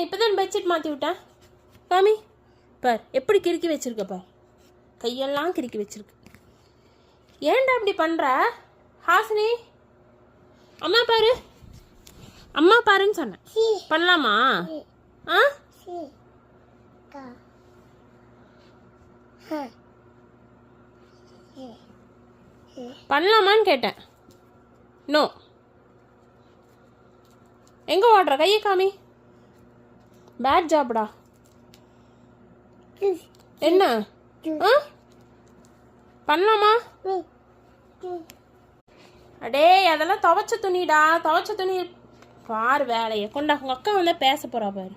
இப்போதான் பெட்ஷீட் மாற்றி விட்டேன். காமி பார் எப்படி கிறுக்கி வச்சிருக்க பார், கையெல்லாம் கிறுக்கி வச்சிருக்கு. ஏன்டா அப்படி பண்ணுற ஹாசினி? அம்மா பாரு, அம்மா பாருன்னு சொன்னேன். பண்ணலாமா? ஆ பண்ணலாமான்னு கேட்டேன். நோ. எங்கே ஓடுற? கையை காமி. பேட் ஜாப்டா. என்ன ஆ பண்ணலாமா? அடே அதெல்லாம் துவைச்ச துணிடா, துவைச்ச துணி பாரு. வேலையை கொண்டா. உங்கள் அக்கா வந்து பேச போகிறா பாரு.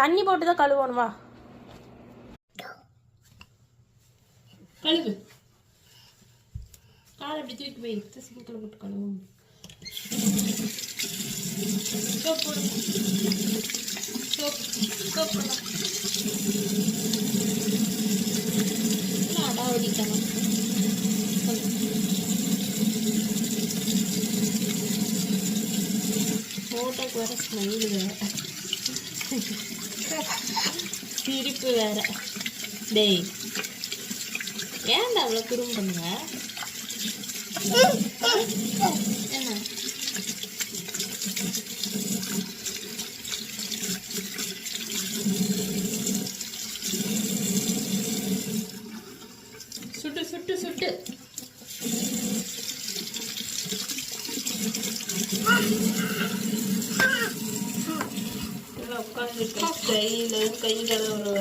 தண்ணி போட்டு தான் கழுவணும். வா கழுவு. காலை அப்படி தூக்கி போய் சிங்கில் போட்டு கழுவும். சோப் போடு, சோப் போடலாம். அடாவடிக்கணும். ஃபோட்டோக்கு வேற ஸ்மைல் வேற, சிரிப்பு வேற. டேய் ஏன்டா அவ்வளோ குறும்பு பண்ணுங்க? என்ன சுட்டு சுட்டு சுட்டு உட்காந்து கை கழுவுற